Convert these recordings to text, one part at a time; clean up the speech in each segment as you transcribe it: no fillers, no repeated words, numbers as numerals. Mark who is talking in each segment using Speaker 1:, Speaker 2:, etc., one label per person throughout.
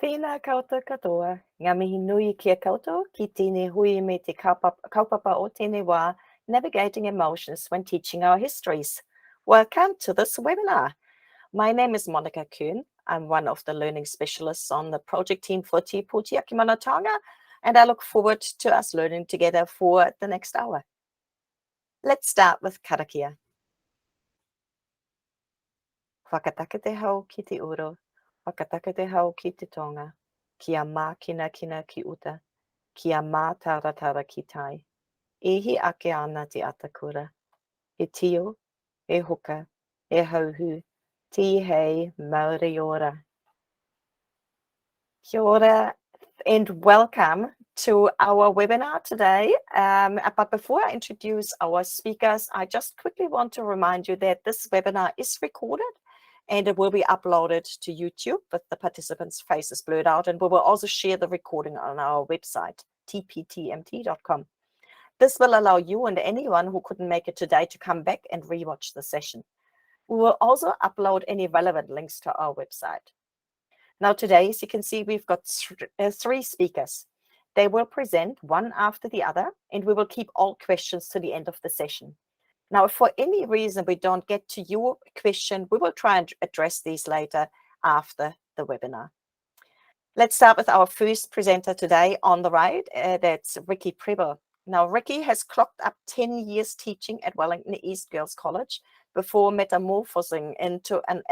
Speaker 1: Pēnā koutou katoa, ngā mihi nui kia koutou, ki tēnei hui me te kaupapa o tēnei wā, navigating emotions when teaching our histories. Welcome to this webinar. My name is Monica Kuhn. I'm one of the learning specialists on the project team for Te Pūtiki Manatanga, and I look forward to us learning together for the next hour. Let's start with karakia. Whakataka te hau ki te uro, whakataka te hau ki te tonga, kia mā kina ki uta, kia mā taratara ki tai. Ihi ake ana te atakura. He tio, he hoka, he hauhu, ti hei mauri ora. Kia ora and welcome to our webinar today. But before I introduce our speakers, I just quickly want to remind you that this webinar is recorded and it will be uploaded to YouTube with the participants' faces blurred out, and we will also share the recording on our website, tptmt.com. This will allow you and anyone who couldn't make it today to come back and rewatch the session. We will also upload any relevant links to our website. Now today, as you can see, we've got three speakers. They will present one after the other, and we will keep all questions to the end of the session. Now, if for any reason we don't get to your question, we will try and address these later after the webinar. Let's start with our first presenter today on the right. That's Ricky Prebble. Now, Ricky has clocked up 10 years teaching at Wellington East Girls College before metamorphosing into an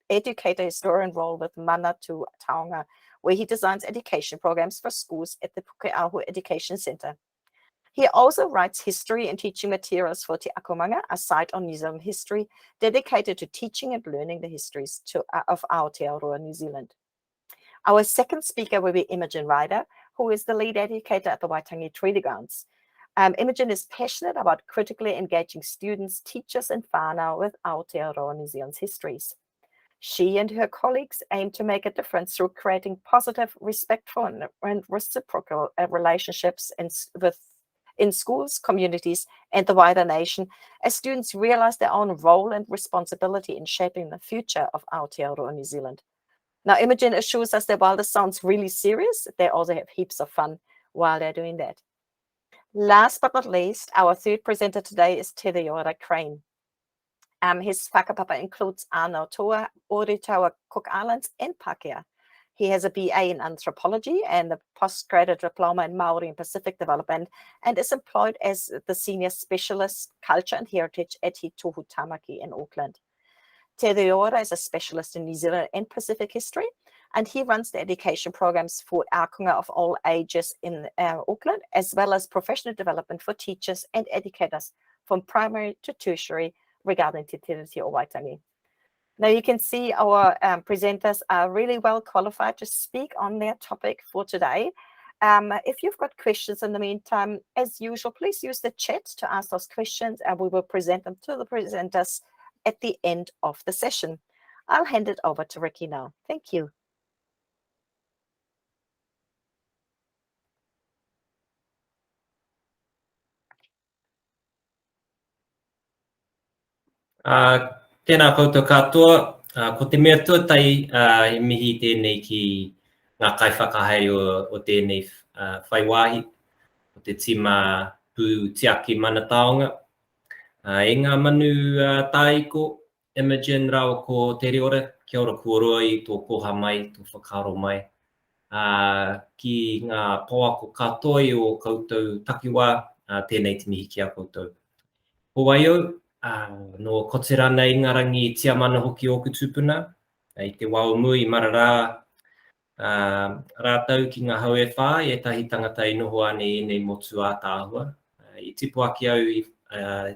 Speaker 1: educator historian role with Mana to Taonga, where he designs education programs for schools at the Pukeahu Education Centre. He also writes history and teaching materials for Te Akomanga, a site on New Zealand history dedicated to teaching and learning the histories of Aotearoa, New Zealand. Our second speaker will be Imogen Rider, who is the lead educator at the Waitangi Treaty grounds. Imogen is passionate about critically engaging students, teachers, and whānau with Aotearoa New Zealand's histories. She and her colleagues aim to make a difference through creating positive, respectful, and reciprocal relationships in schools, communities, and the wider nation, as students realize their own role and responsibility in shaping the future of Aotearoa New Zealand. Now, Imogen assures us that while this sounds really serious, they also have heaps of fun while they're doing that. Last but not least, our third presenter today is Tereora Crane. His whakapapa includes Aotearoa, Aotearoa, Cook Islands, and Pākehā. He has a BA in anthropology and a postgraduate diploma in Maori and Pacific development, and is employed as the senior specialist culture and heritage at Tohu Tamaki in Auckland. Tereora is a specialist in New Zealand and Pacific history, and he runs the education programs for ākonga of all ages in Auckland, as well as professional development for teachers and educators from primary to tertiary regarding Te Tiriti o Waitangi. Now you can see our presenters are really well qualified to speak on their topic for today. If you've got questions in the meantime, as usual, please use the chat to ask those questions, and we will present them to the presenters at the end of the session. I'll hand it over to Ricky now. Thank you.
Speaker 2: Tēnā koutou katoa, ko te mea tuatai he mihi tēnei ki ngā kaiwhakahei o tēnei whaiwahi, o te tima pū tiaki mana taonga. E ngā manu tāiko, Imogen rau ko Tereora, kia ora kua i tō koha mai, tō whakaro mai. Ki ngā pōako katoa o koutou takiwā, tēnei te mihi ki a koutou. Ko waiau, no koterana i ngarangi tia mana hoki o kutupuna, i te wao mui marara rātau ki ngā hau e whā, e tahi tangata i noho ane i nei motu a tāhua. I tipu aki au i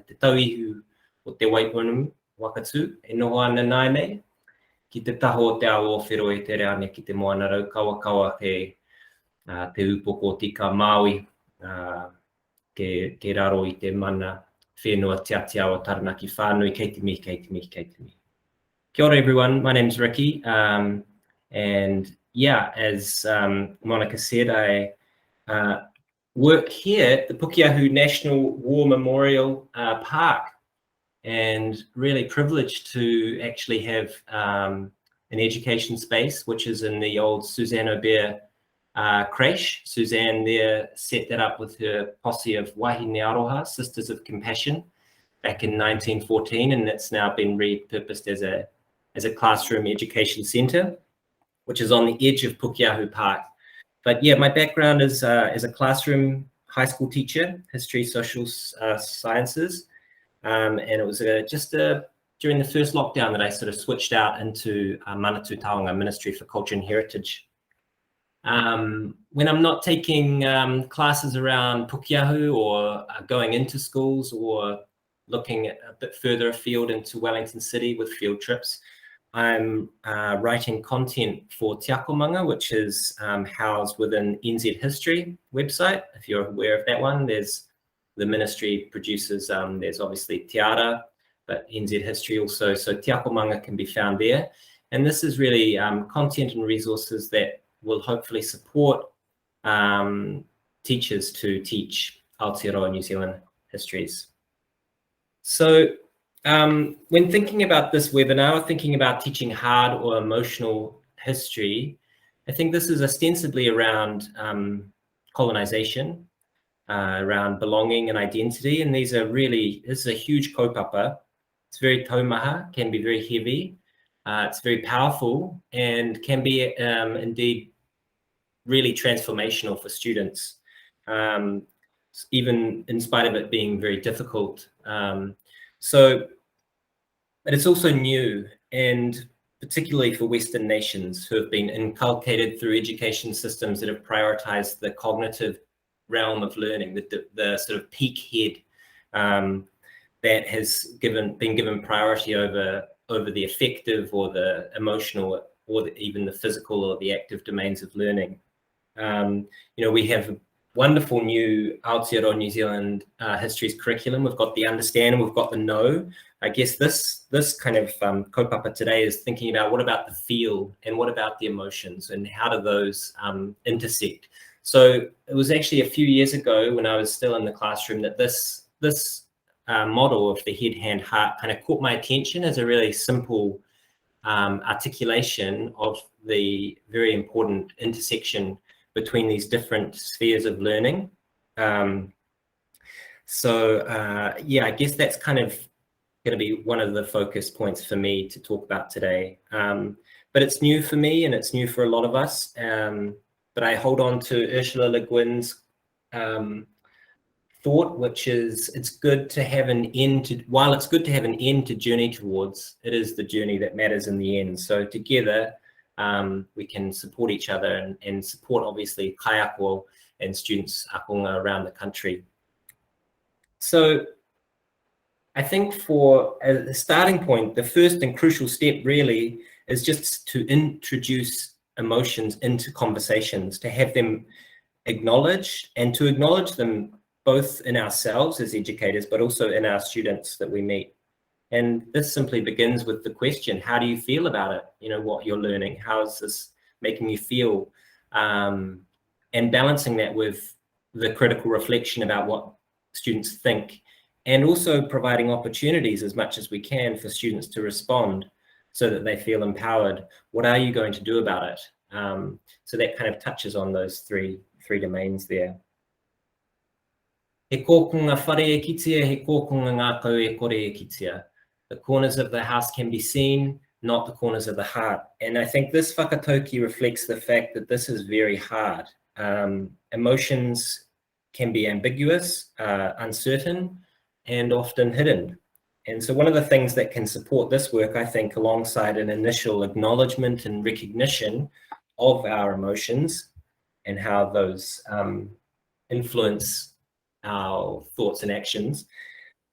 Speaker 2: te tauihu o te Waitangi wakatu, e noho ana nai nei, ki te taho o te ao whiro e tere ane ki te moana rau kawa te upoko tika Māui, ke raro i te mana whenua tiatia o Taranaki whānui, kei te mihi. Kia ora everyone, my name's Ricky, and yeah, as Monica said, I work here at the Pukeahu National War Memorial Park, and really privileged to actually have an education space, which is in the old Suzanne Aubert creche. Suzanne there set that up with her posse of Aotearoas, Sisters of Compassion, back in 1914, and it's now been repurposed as a classroom education centre, which is on the edge of Pukeahu Park. But yeah, my background is as a classroom high school teacher, history, social sciences, and it was during the first lockdown that I sort of switched out into Manatu Taonga, Ministry for Culture and Heritage. When I'm not taking classes around Pukeahu or going into schools or looking a bit further afield into Wellington City with field trips, I'm writing content for Te Akomanga, which is housed within NZ History website. If you're aware of that one, there's the ministry produces, there's obviously Te Ara, but NZ History also. So Te Akomanga can be found there. And this is really content and resources that will hopefully support teachers to teach Aotearoa New Zealand histories. So when thinking about this webinar, thinking about teaching hard or emotional history, I think this is ostensibly around colonization, around belonging and identity. And this is a huge kaupapa. It's very taumaha, can be very heavy. It's very powerful and can be indeed really transformational for students, even in spite of it being very difficult. But it's also new, and particularly for Western nations who have been inculcated through education systems that have prioritized the cognitive realm of learning, the sort of peak head that has been given priority over the affective or the emotional or even the physical or the active domains of learning. We have a wonderful new Aotearoa New Zealand histories curriculum. We've got the understand and we've got the know. I guess this kind of kaupapa today is thinking about what about the feel and what about the emotions and how do those intersect. So it was actually a few years ago when I was still in the classroom that this model of the head, hand, heart kind of caught my attention as a really simple articulation of the very important intersection between these different spheres of learning. Yeah, I guess that's kind of going to be one of the focus points for me to talk about today. But it's new for me and it's new for a lot of us. But I hold on to Ursula Le Guin's thought, which is it's good to have an end while it's good to have an end to journey towards, it is the journey that matters in the end. So together we can support each other and support obviously kaiako and students akonga around the country. So I think for a starting point, the first and crucial step really is just to introduce emotions into conversations, to have them acknowledged and to acknowledge them both in ourselves as educators, but also in our students that we meet. And this simply begins with the question, how do you feel about it? You know, what you're learning, how is this making you feel? And balancing that with the critical reflection about what students think, and also providing opportunities as much as we can for students to respond so that they feel empowered. What are you going to do about it? So that kind of touches on those three domains there. He kōkunga whare e kitea, he kōkunga ngā kau e kore e kitea. The corners of the house can be seen, not the corners of the heart. And I think this whakatauki reflects the fact that this is very hard. Emotions can be ambiguous, uncertain, and often hidden. And so one of the things that can support this work, I think, alongside an initial acknowledgement and recognition of our emotions and how those influence our thoughts and actions,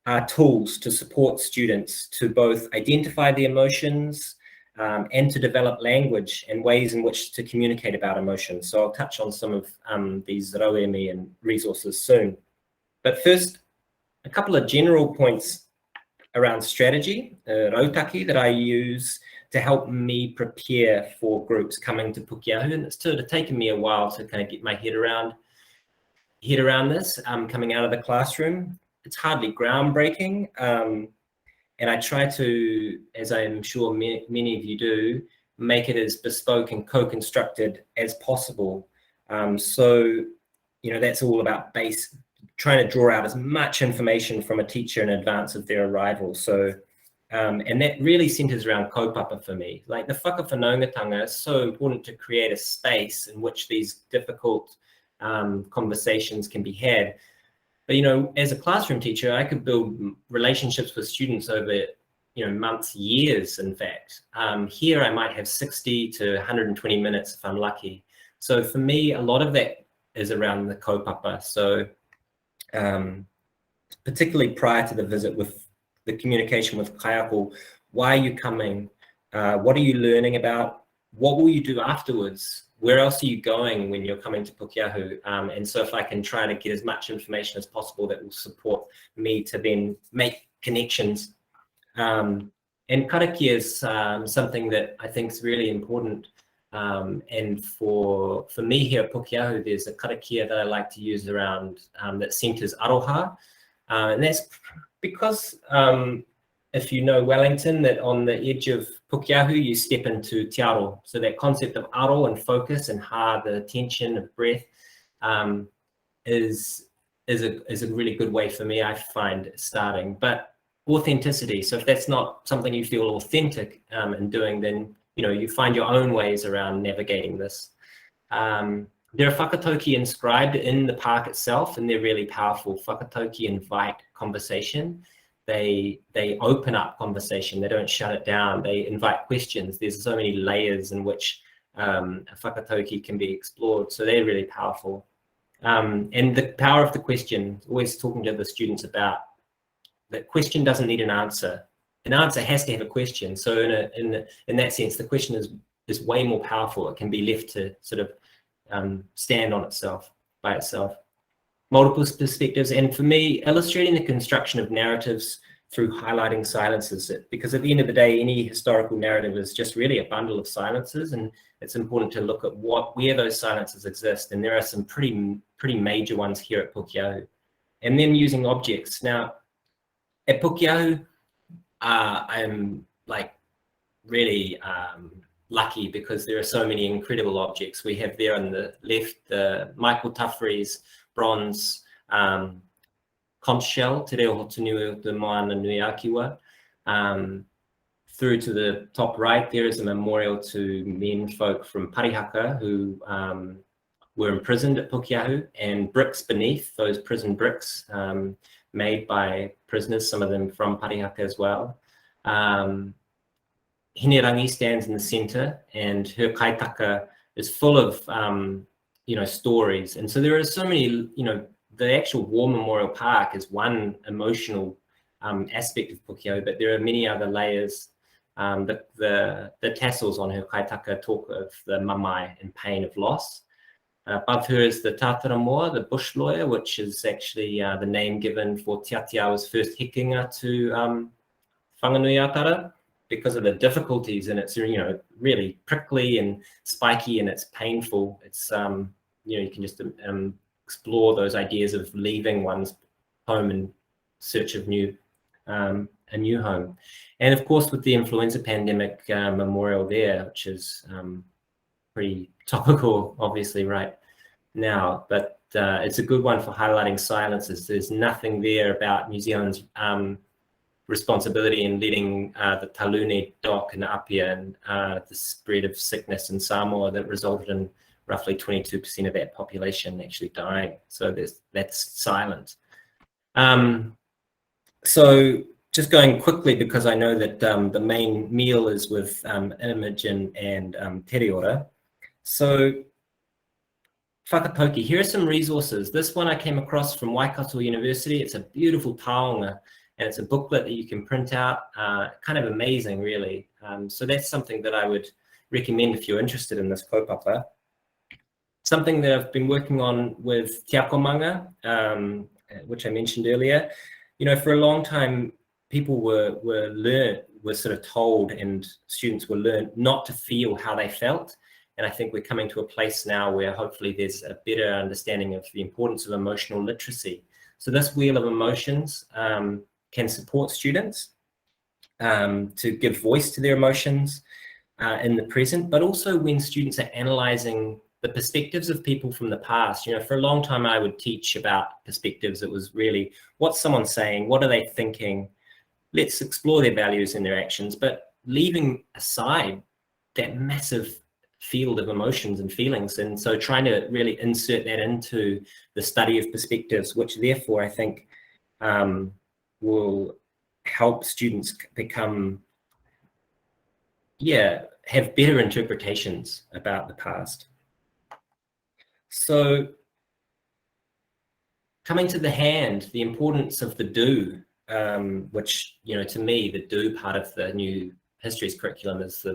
Speaker 2: are tools to support students to both identify the emotions and to develop language and ways in which to communicate about emotions. So I'll touch on some of these rauemi and resources soon. But first, a couple of general points around strategy, rautaki, that I use to help me prepare for groups coming to Pukeahu. And it's sort of taken me a while to kind of get my head around this coming out of the classroom. It's hardly groundbreaking. And I try to, as I'm sure many of you do, make it as bespoke and co-constructed as possible. So, that's all about trying to draw out as much information from a teacher in advance of their arrival. So, and that really centers around kaupapa for me. Like the whakawhanaungatanga is so important to create a space in which these difficult conversations can be had. But, as a classroom teacher, I could build relationships with students over, months, years, in fact. Here, I might have 60 to 120 minutes if I'm lucky. So for me, a lot of that is around the kaupapa. So particularly prior to the visit, with the communication with kaiako, why are you coming? What are you learning about? What will you do afterwards? Where else are you going when you're coming to Pukeahu? And so if I can try to get as much information as possible that will support me to then make connections. And karakia is something that I think is really important. And for me here at Pukeahu, there's a karakia that I like to use around that centers aroha. And that's because if you know Wellington, that on the edge of Pukeahu, you step into te aro. So that concept of aro and focus and the tension of breath is a really good way for me, I find, starting. But authenticity. So if that's not something you feel authentic in doing, then you find your own ways around navigating this. There are whakatauki inscribed in the park itself, and they're really powerful. Whakatauki invite conversation. They open up conversation. They don't shut it down. They invite questions. There's so many layers in which a whakatauki can be explored. So they're really powerful. And the power of the question, always talking to the students about that question doesn't need an answer. An answer has to have a question. So in that sense, the question is way more powerful. It can be left to sort of stand on itself, by itself. Multiple perspectives, and for me, illustrating the construction of narratives through highlighting silences, because at the end of the day, any historical narrative is just really a bundle of silences, and it's important to look at where those silences exist, and there are some pretty major ones here at Pukeahu. And then using objects. Now, at Pukeahu, I'm like really lucky because there are so many incredible objects. We have there on the left the Michael Tuffrey's bronze conch shell, Te Reo Hotunui o Te Moana Nui Akiwa. Through to the top right, there is a memorial to men folk from Parihaka who were imprisoned at Pukeahu, and bricks beneath, those prison bricks made by prisoners, some of them from Parihaka as well. Hinerangi stands in the center, and her kaitaka is full of stories. And so there are so many, the actual War Memorial Park is one emotional aspect of Pukeahu, but there are many other layers. The tassels on her kaitaka talk of the mamai and pain of loss. Above her is the Tātara Moa, the bush lawyer, which is actually the name given for Te Aotearoas' first hikinga to Whanganui-a-Tara, because of the difficulties, and it's really prickly and spiky, and it's painful. It's you can just explore those ideas of leaving one's home in search of a new home. And of course, with the influenza pandemic memorial there, which is pretty topical, obviously, right now, but it's a good one for highlighting silences. There's nothing there about New Zealand's responsibility in letting the Talune dock in Apia and the spread of sickness in Samoa that resulted in roughly 22% of that population actually dying. So that's silent. So just going quickly, because I know that the main meal is with Imogen and Tereora. So whakatauki, here are some resources. This one I came across from Waikato University. It's a beautiful taonga, and it's a booklet that you can print out. Kind of amazing, really. So that's something that I would recommend if you're interested in this kaupapa. Something that I've been working on with Te Akomanga, which I mentioned earlier. For a long time, people were sort of told, and students were learned not to feel how they felt. And I think we're coming to a place now where hopefully there's a better understanding of the importance of emotional literacy. So this wheel of emotions can support students to give voice to their emotions, in the present, but also when students are analysing the perspectives of people from the past. You know, for a long time I would teach about perspectives. It was really, what's someone saying? What are they thinking? Let's explore their values and their actions, but leaving aside that massive field of emotions and feelings. And so trying to really insert that into the study of perspectives, which therefore I think will help students become, have better interpretations about the past. So coming to the hand, the importance of the do, which, you know, to me, the do part of the new histories curriculum is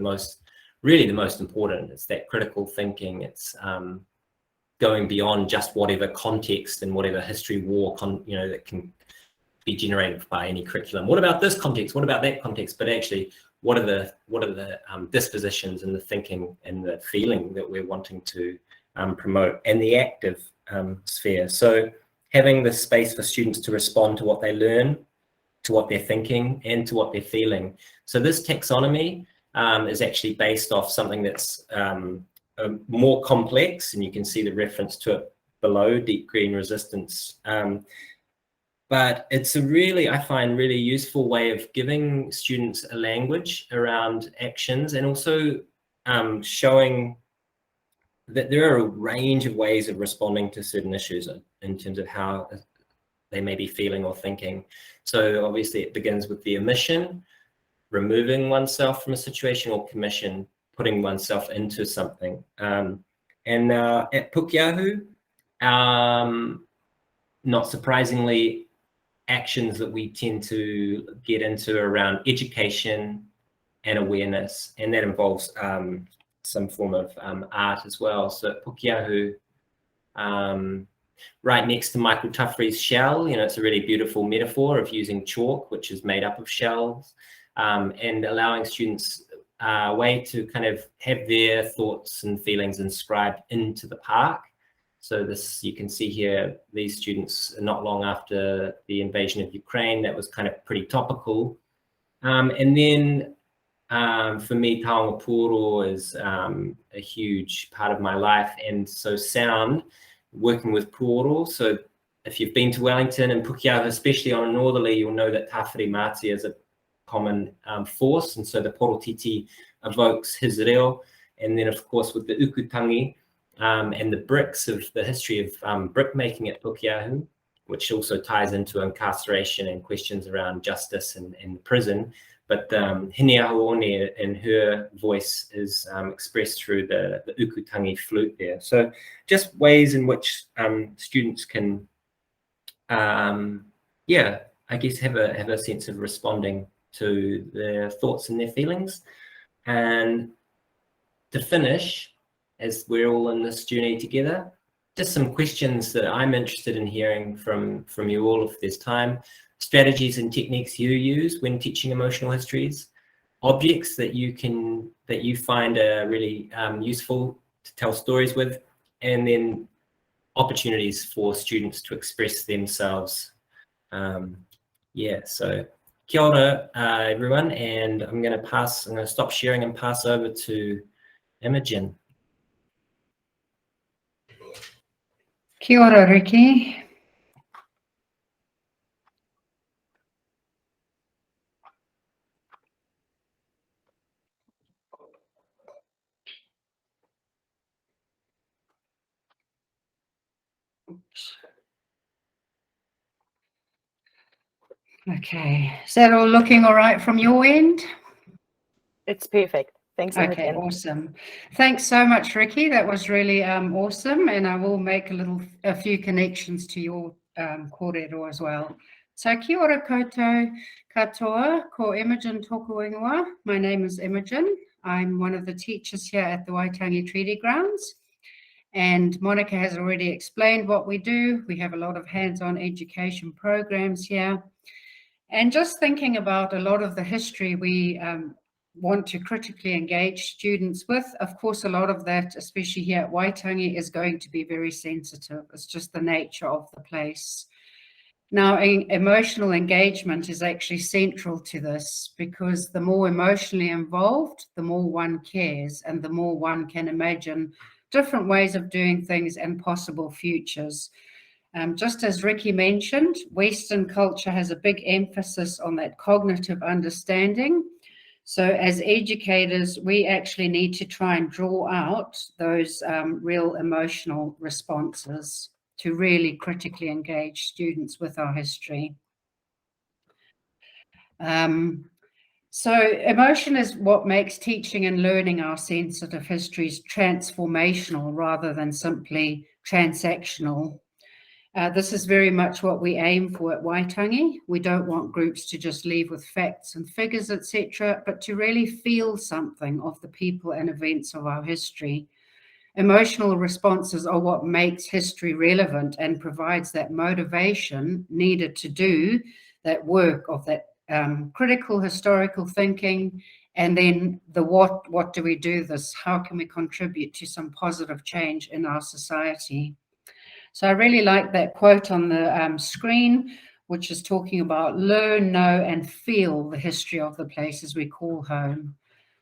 Speaker 2: really the most important. It's that critical thinking. It's going beyond just whatever context and whatever history war, that can be generated by any curriculum. What about this context? What about that context? But actually, what are the dispositions and the thinking and the feeling that we're wanting to promote, and the active sphere. So having the space for students to respond to what they learn, to what they're thinking, and to what they're feeling. So this taxonomy is actually based off something that's more complex, and you can see the reference to it below, deep green resistance. But it's a really, I find, really useful way of giving students a language around actions, and also showing that there are a range of ways of responding to certain issues in terms of how they may be feeling or thinking. So obviously it begins with the omission, removing oneself from a situation, or commission, putting oneself into something. And at Pukeahu, not surprisingly, actions that we tend to get into around education and awareness, and that involves some form of art as well. So at Pukeahu, right next to Michael Tuffrey's shell, it's a really beautiful metaphor of using chalk, which is made up of shells, and allowing students a way to kind of have their thoughts and feelings inscribed into the park. So this, you can see here, these students, not long after the invasion of Ukraine, that was kind of pretty topical. And then for me, taonga pūoro is a huge part of my life. And so sound, working with pūoro. So if you've been to Wellington and Pukeahu, especially on a northerly, you'll know that tawhiri mātia is a common force. And so the porotiti evokes his reo. And then, of course, with the ukutangi, and the bricks of the history of brick making at Pukeahu, which also ties into incarceration and questions around justice and prison. But Hine Ahuone and her voice is expressed through the ukutangi flute there. So just ways in which students can, I guess have a sense of responding to their thoughts and their feelings. And to finish, as we're all in this journey together, just some questions that I'm interested in hearing from you all, if there's time. Strategies and techniques you use when teaching emotional histories, objects that you find are really useful to tell stories with, and then opportunities for students to express themselves. So kia ora, everyone, and I'm going to stop sharing and pass over to Imogen.
Speaker 3: Kia ora, Ricky. Okay, is that all looking all right from your end?
Speaker 1: It's perfect. Thanks,
Speaker 3: Okay,
Speaker 1: Imogen.
Speaker 3: awesome. Thanks so much, Ricky. That was really awesome, and I will make a few connections to your kōrero as well. So kia ora koutou katoa, ko Imogen tōku ingoa. My name is Imogen. I'm one of the teachers here at the Waitangi Treaty grounds. And Monica has already explained what we do. We have a lot of hands-on education programs here. And just thinking about a lot of the history we want to critically engage students with, of course, a lot of that, especially here at Waitangi, is going to be very sensitive. It's just the nature of the place. Now, emotional engagement is actually central to this, because the more emotionally involved, the more one cares, and the more one can imagine different ways of doing things and possible futures. Just as Ricky mentioned, Western culture has a big emphasis on that cognitive understanding. So as educators, we actually need to try and draw out those real emotional responses to really critically engage students with our history. So emotion is what makes teaching and learning our sensitive histories transformational rather than simply transactional. This is very much what we aim for at Waitangi. We don't want groups to just leave with facts and figures, etc., but to really feel something of the people and events of our history. Emotional responses are what makes history relevant and provides that motivation needed to do that work of that critical historical thinking, and then the what do we do this? How can we contribute to some positive change in our society? So I really like that quote on the screen, which is talking about learn, know, and feel the history of the places we call home.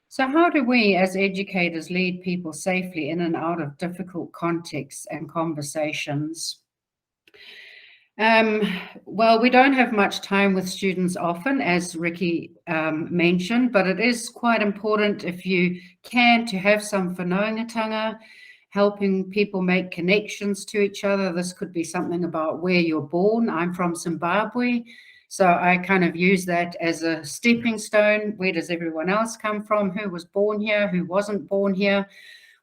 Speaker 3: So how do we as educators lead people safely in and out of difficult contexts and conversations? Well, we don't have much time with students often, as Ricky mentioned, but it is quite important, if you can, to have some whanaungatanga, helping people make connections to each other. This could be something about where you're born. I'm from Zimbabwe, so I kind of use that as a stepping stone. Where does everyone else come from? Who was born here? Who wasn't born here?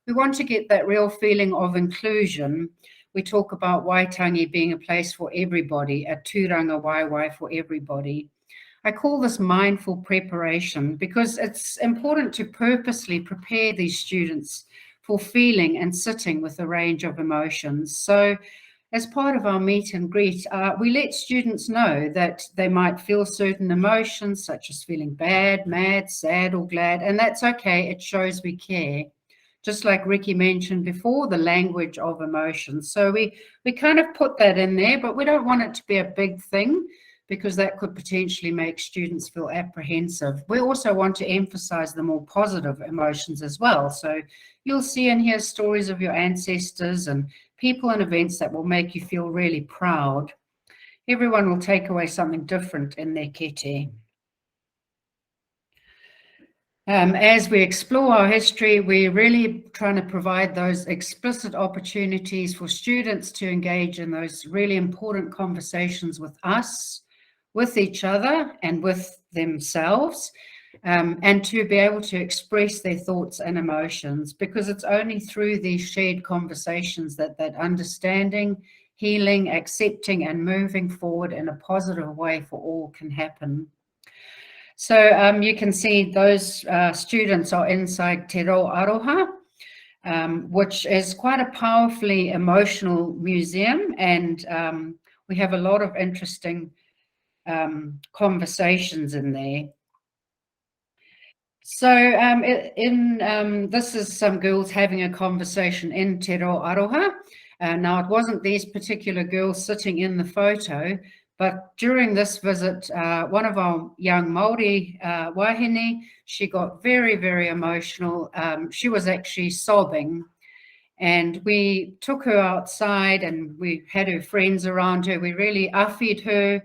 Speaker 3: We want to get that real feeling of inclusion. We talk about Waitangi being a place for everybody, a tūranga waiwai for everybody. I call this mindful preparation because it's important to purposely prepare these students for feeling and sitting with a range of emotions. So as part of our meet and greet, we let students know that they might feel certain emotions, such as feeling bad, mad, sad, or glad, and that's okay. It shows we care. Just like Ricky mentioned before, the language of emotions. So we kind of put that in there, but we don't want it to be a big thing, because that could potentially make students feel apprehensive. We also want to emphasize the more positive emotions as well. So you'll see and hear stories of your ancestors and people and events that will make you feel really proud. Everyone will take away something different in their kete. As we explore our history, we're really trying to provide those explicit opportunities for students to engage in those really important conversations with us, with each other, and with themselves, and to be able to express their thoughts and emotions, because it's only through these shared conversations that that understanding, healing, accepting, and moving forward in a positive way for all can happen. So you can see those students are inside Te Aroha, which is quite a powerfully emotional museum, and we have a lot of interesting conversations in there. So this is some girls having a conversation in Te Aroha. Now, it wasn't these particular girls sitting in the photo, but during this visit, one of our young Māori wahine, she got very, very emotional. She was actually sobbing, and we took her outside and we had her friends around her. We really awhi'd her,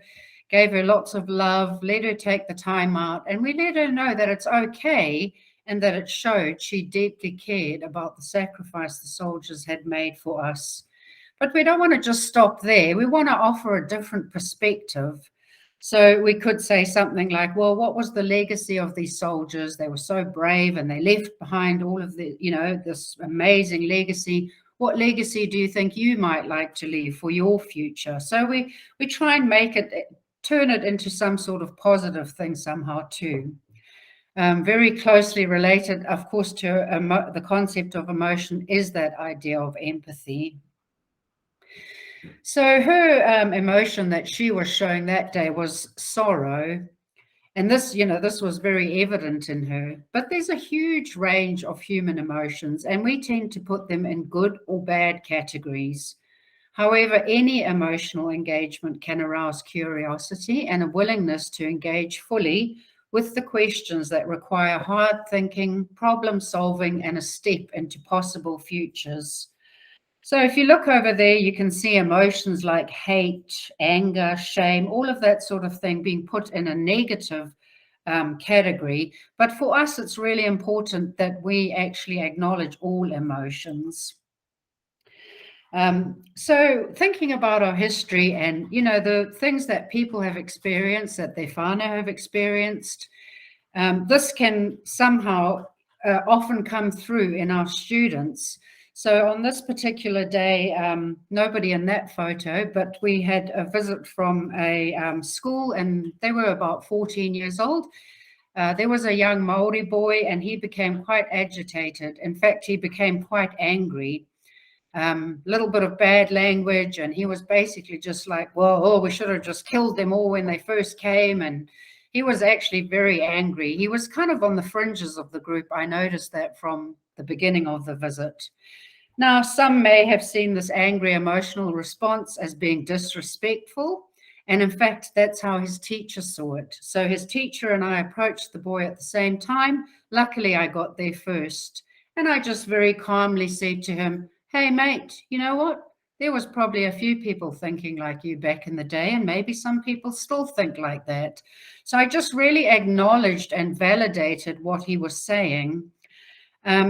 Speaker 3: gave her lots of love, let her take the time out, and we let her know that it's okay and that it showed she deeply cared about the sacrifice the soldiers had made for us. But we don't want to just stop there. We want to offer a different perspective. So we could say something like, well, what was the legacy of these soldiers? They were so brave and they left behind all of the, this amazing legacy. What legacy do you think you might like to leave for your future? So we try and turn it into some sort of positive thing somehow too. Very closely related, of course, to the concept of emotion is that idea of empathy. So her emotion that she was showing that day was sorrow. And this, this was very evident in her. But there's a huge range of human emotions, and we tend to put them in good or bad categories. However, any emotional engagement can arouse curiosity and a willingness to engage fully with the questions that require hard thinking, problem solving, and a step into possible futures. So if you look over there, you can see emotions like hate, anger, shame, all of that sort of thing being put in a negative category. But for us, it's really important that we actually acknowledge all emotions. So thinking about our history and, the things that people have experienced, that their whānau have experienced, this can somehow often come through in our students. So on this particular day, nobody in that photo, but we had a visit from a school, and they were about 14 years old. There was a young Maori boy, and he became quite agitated. In fact, he became quite angry. Little bit of bad language, and he was basically just like, well, we should have just killed them all when they first came. And he was actually very angry. He was kind of on the fringes of the group. I noticed that from the beginning of the visit. Now, some may have seen this angry emotional response as being disrespectful. And in fact, that's how his teacher saw it. So his teacher and I approached the boy at the same time. Luckily, I got there first. And I just very calmly said to him, hey, mate, you know what? There was probably a few people thinking like you back in the day, and maybe some people still think like that. So I just really acknowledged and validated what he was saying.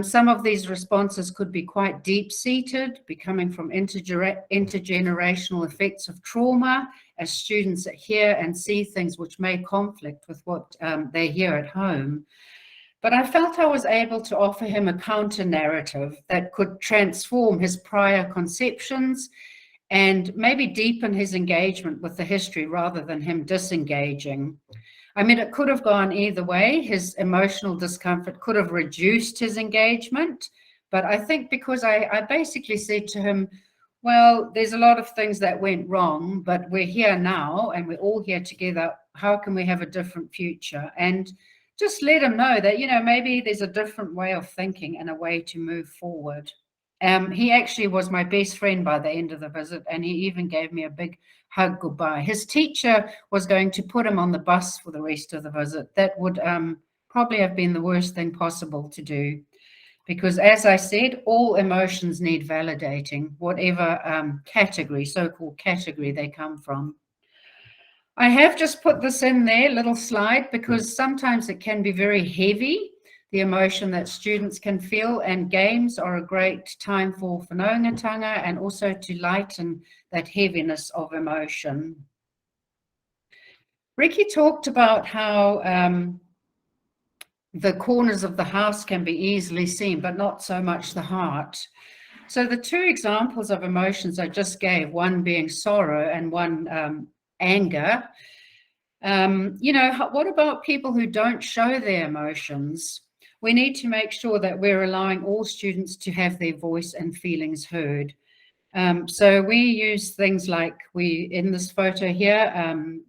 Speaker 3: Some of these responses could be quite deep-seated, be coming from intergenerational effects of trauma, as students hear and see things which may conflict with what they hear at home. But I felt I was able to offer him a counter-narrative that could transform his prior conceptions and maybe deepen his engagement with the history rather than him disengaging. I mean, it could have gone either way. His emotional discomfort could have reduced his engagement. But I think because I basically said to him, well, there's a lot of things that went wrong, but we're here now and we're all here together. How can we have a different future? And just let him know that, maybe there's a different way of thinking and a way to move forward. He actually was my best friend by the end of the visit, and he even gave me a big hug goodbye. His teacher was going to put him on the bus for the rest of the visit. That would probably have been the worst thing possible to do, because as I said, all emotions need validating, whatever category, so-called category they come from. I have just put this in there, little slide, because sometimes it can be very heavy, the emotion that students can feel, and games are a great time for whanaungatanga and also to lighten that heaviness of emotion. Ricky talked about how the corners of the house can be easily seen, but not so much the heart. So the two examples of emotions I just gave, one being sorrow and one anger. What about people who don't show their emotions? We need to make sure that we're allowing all students to have their voice and feelings heard. So we use things like in this photo here,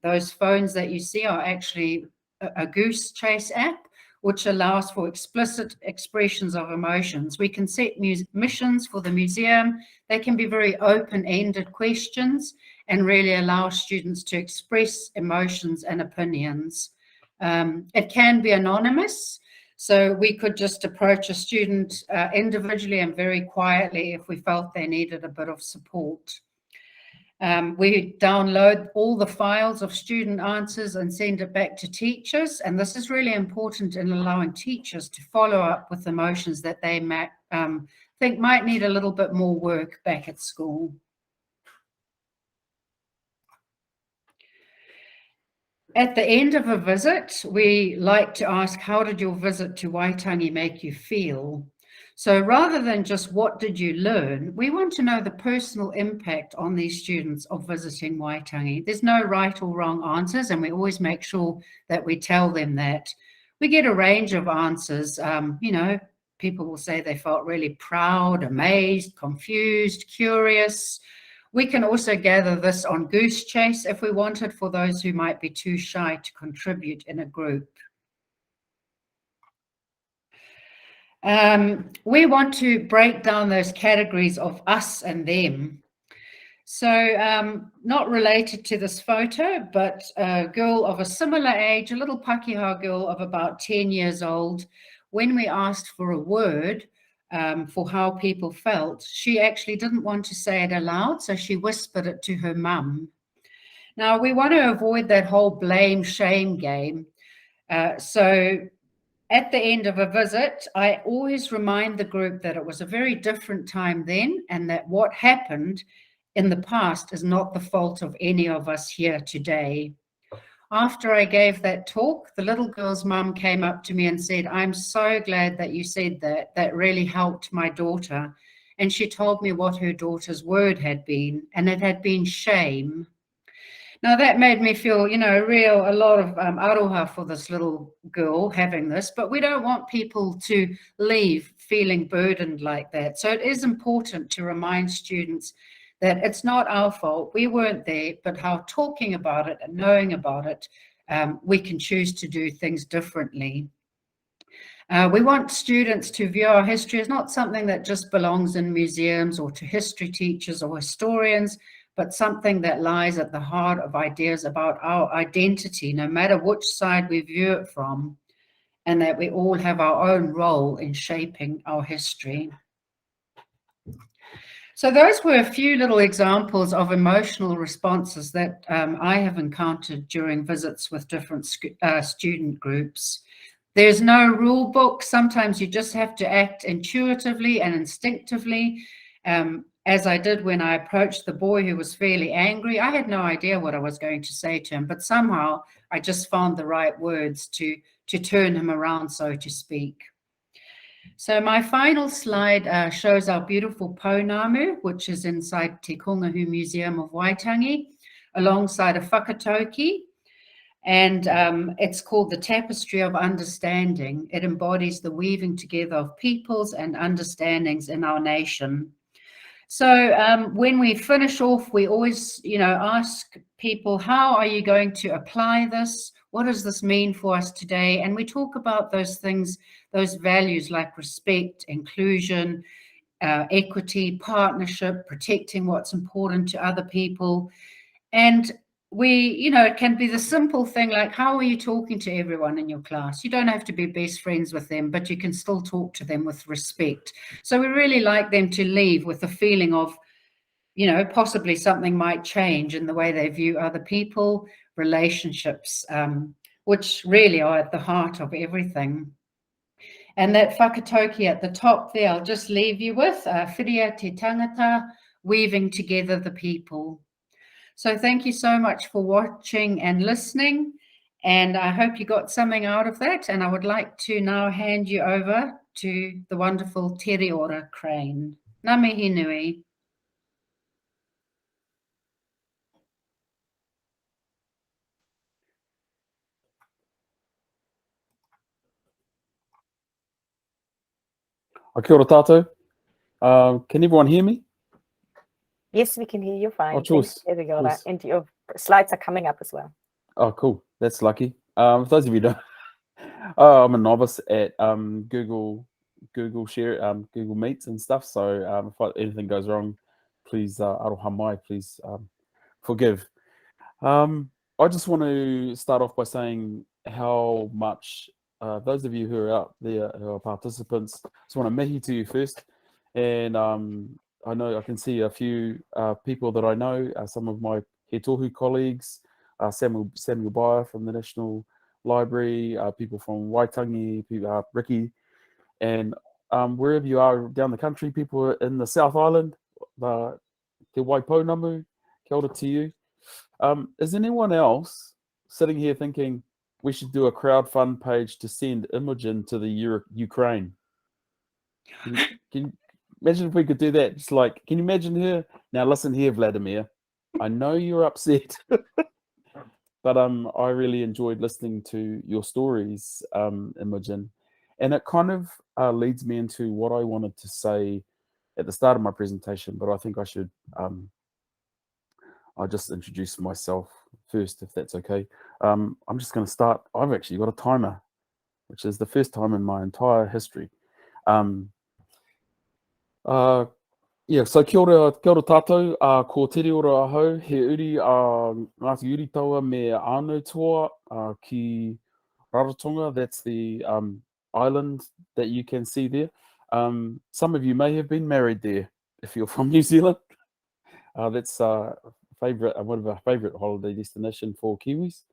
Speaker 3: those phones that you see are actually a goose chase app, which allows for explicit expressions of emotions. We can set missions for the museum. They can be very open-ended questions and really allow students to express emotions and opinions. It can be anonymous. So we could just approach a student individually and very quietly if we felt they needed a bit of support. We download all the files of student answers and send it back to teachers. And this is really important in allowing teachers to follow up with emotions that they think might need a little bit more work back at school. At the end of a visit, we like to ask, how did your visit to Waitangi make you feel? So rather than just what did you learn, we want to know the personal impact on these students of visiting Waitangi. There's no right or wrong answers, and we always make sure that we tell them that. We get a range of answers. People will say they felt really proud, amazed, confused, curious. We can also gather this on Goose Chase if we wanted, for those who might be too shy to contribute in a group. We want to break down those categories of us and them. So not related to this photo, but a girl of a similar age, a little Pukeahu girl of about 10 years old, when we asked for a word for how people felt, she actually didn't want to say it aloud, so she whispered it to her mum. Now, we want to avoid that whole blame-shame game. So at the end of a visit, I always remind the group that it was a very different time then, and that what happened in the past is not the fault of any of us here today. After I gave that talk, the little girl's mum came up to me and said, "I'm so glad that you said that. That really helped my daughter." And she told me what her daughter's word had been, and it had been shame. Now that made me feel, a lot of aroha for this little girl having this, but we don't want people to leave feeling burdened like that. So it is important to remind students that it's not our fault, we weren't there, but how talking about it and knowing about it, we can choose to do things differently. We want students to view our history as not something that just belongs in museums or to history teachers or historians, but something that lies at the heart of ideas about our identity, no matter which side we view it from, and that we all have our own role in shaping our history. So those were a few little examples of emotional responses that I have encountered during visits with different student groups. There's no rule book. Sometimes you just have to act intuitively and instinctively. As I did when I approached the boy who was fairly angry. I had no idea what I was going to say to him, but somehow I just found the right words to turn him around, so to speak. So my final slide shows our beautiful pounamu, which is inside Te Kongahu Museum of Waitangi, alongside a whakatauki. And it's called the Tapestry of Understanding. It embodies the weaving together of peoples and understandings in our nation. So when we finish off, we always, ask people, how are you going to apply this? What does this mean for us today? And we talk about those things, those values like respect, inclusion, equity, partnership, protecting what's important to other people. And it can be the simple thing like, how are you talking to everyone in your class? You don't have to be best friends with them, but you can still talk to them with respect. So we really like them to leave with a feeling of, possibly something might change in the way they view other people, relationships, which really are at the heart of everything. And that whakatauki at the top there, I'll just leave you with, whiria te tangata, weaving together the people. So thank you so much for watching and listening, and I hope you got something out of that. And I would like to now hand you over to the wonderful Tereora Crane. Ngā mihi nui.
Speaker 4: Kia ora tātou. Can everyone hear me?
Speaker 1: Yes, we can hear you fine.
Speaker 4: Oh, choice.
Speaker 1: There we go. And your slides are coming up as well.
Speaker 4: Oh, cool. That's lucky. For those of you who don't, I'm a novice at Google Share, Google Meets and stuff. So if anything goes wrong, please, aroha mai, please forgive. I just want to start off by saying how much those of you who are out there, who are participants, just want to mihi to you first. And I know I can see a few people that I know, some of my He Tohu colleagues, Samuel Bayer from the National Library, people from Waitangi, Ricky, and wherever you are down the country, people in the South Island, Te Waipounamu, kia ora to you. Is anyone else sitting here thinking we should do a crowdfund page to send Imogen to the Ukraine? Can you imagine if we could do that? Just like, can you imagine her? Now listen here, Vladimir. I know you're upset, but I really enjoyed listening to your stories, Imogen, and it kind of leads me into what I wanted to say at the start of my presentation. But I think I should I'll just introduce myself first, if that's okay. I'm just going to start. I've actually got a timer, which is the first time in my entire history. Yeah, so kia ora tātou, ko Tereora ahau, he uri Ngāti Uritaua me ānau toa ki Rarotonga. That's the island that you can see there. Some of you may have been married there if you're from New Zealand. That's one of our favourite holiday destination for Kiwis.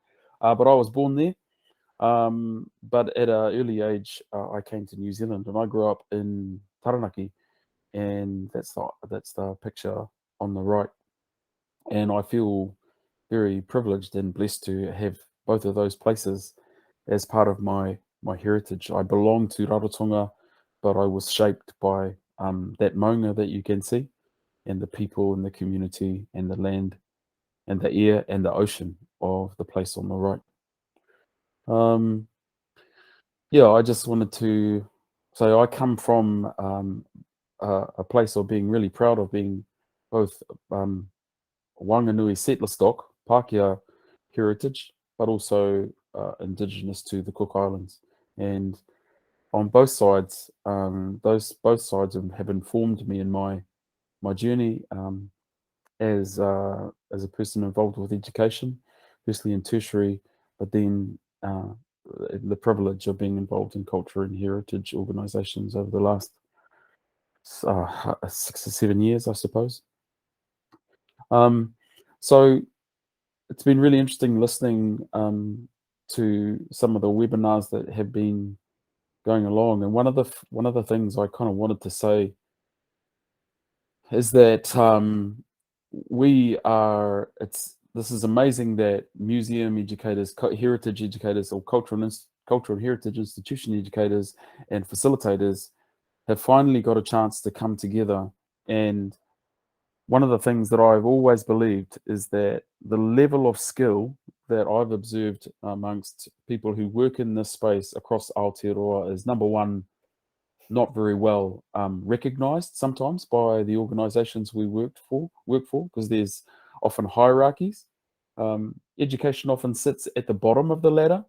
Speaker 4: But I was born there. But at an early age, I came to New Zealand, and I grew up in Taranaki. And that's the picture on the right. And I feel very privileged and blessed to have both of those places as part of my heritage. I belong to Rarotonga, but I was shaped by that maunga that you can see, and the people and the community and the land and the air and the ocean of the place on the right. Yeah, I just wanted to say I come from a place of being really proud of being both Wanganui settler stock, Pākehā heritage, but also indigenous to the Cook Islands. And on both sides, both sides have informed me in my journey as a person involved with education, firstly in tertiary, but then the privilege of being involved in culture and heritage organisations over the last 6 or 7 years, I suppose. So it's been really interesting listening to some of the webinars that have been going along, and one of the things I kind of wanted to say is that this is amazing that museum educators, heritage educators, or cultural and heritage institution educators and facilitators have finally got a chance to come together. And one of the things that I've always believed is that the level of skill that I've observed amongst people who work in this space across Aotearoa is, number one, not very well recognised sometimes by the organisations we work for, because there's often hierarchies. Education often sits at the bottom of the ladder,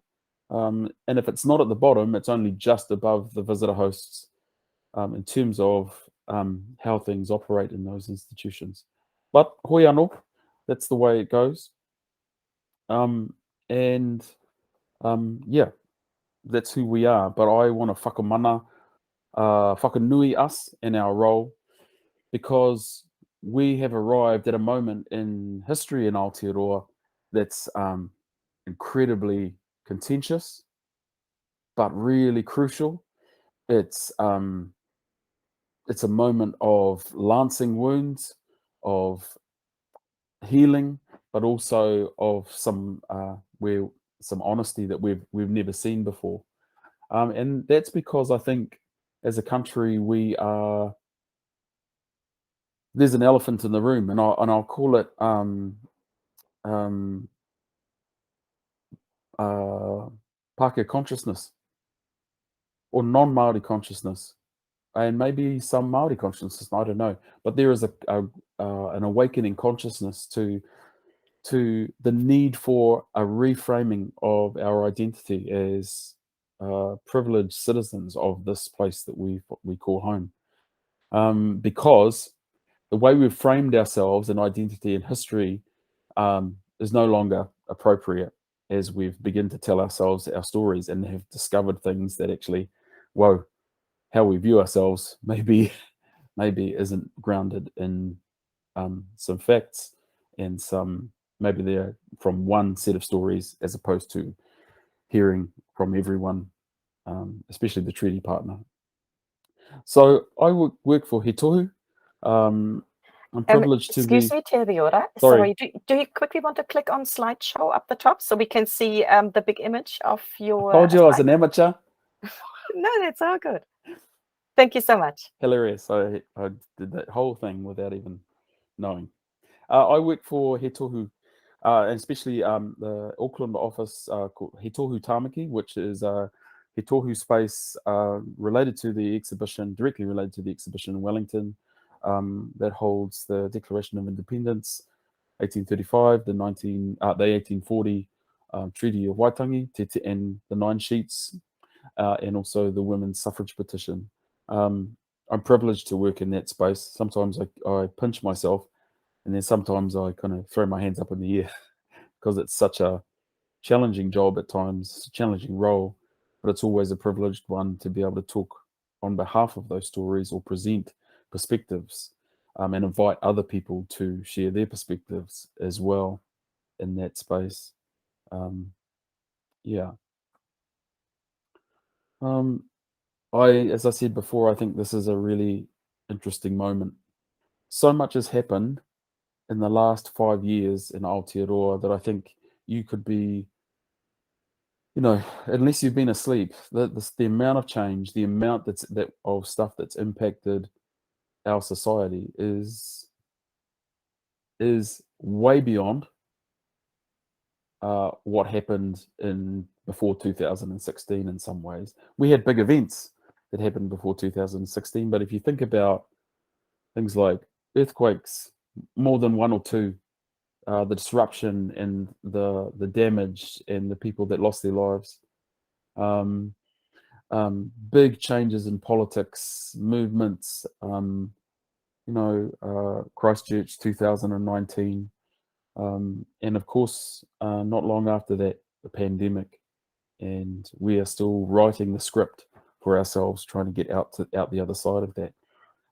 Speaker 4: and if it's not at the bottom, it's only just above the visitor hosts in terms of how things operate in those institutions. But hoi anō, that's the way it goes. Yeah, that's who we are. But I want to whakamana, whakanui us in our role, because we have arrived at a moment in history in Aotearoa that's incredibly contentious, but really crucial. It's a moment of lancing wounds, of healing, but also of some honesty that we've never seen before. And that's because I think as a country there's an elephant in the room, and I'll call it Pākehā consciousness or non-Māori consciousness, and maybe some Māori consciousness, I don't know. But there is an awakening consciousness to the need for a reframing of our identity as privileged citizens of this place that we call home, because the way we've framed ourselves in identity and history is no longer appropriate as we've begun to tell ourselves our stories and have discovered things that actually, whoa, how we view ourselves maybe isn't grounded in some facts, and maybe they're from one set of stories as opposed to hearing from everyone, especially the treaty partner. So I work for He Tohu. I'm privileged to be...
Speaker 1: Excuse me, Tereora. Sorry. Do you quickly want to click on slideshow up the top so we can see the big image of your...
Speaker 4: I told you I was an amateur.
Speaker 1: No, that's all good. Thank you so much.
Speaker 4: Hilarious. I did that whole thing without even knowing. I work for He Tohu, and especially the Auckland office called He Tohu Tāmaki, which is He Tohu space directly related to the exhibition in Wellington, that holds the Declaration of Independence, 1835, the 1840 Treaty of Waitangi, and the 9 sheets, and also the women's suffrage petition. I'm privileged to work in that space. Sometimes I pinch myself, and then sometimes I kind of throw my hands up in the air because it's such a challenging job at times, challenging role, but it's always a privileged one to be able to talk on behalf of those stories or present perspectives, and invite other people to share their perspectives as well in that space. Yeah. As I said before, I think this is a really interesting moment. So much has happened in the last 5 years in Aotearoa that I think you could be, unless you've been asleep, the amount of change, the amount of stuff that's impacted our society is way beyond what happened before 2016 in some ways. We had big events that happened before 2016, but if you think about things like earthquakes, more than one or two, the disruption and the damage and the people that lost their lives, big changes in politics, movements, Christchurch 2019, and of course, not long after that, the pandemic, and we are still writing the script for ourselves, trying to get out the other side of that.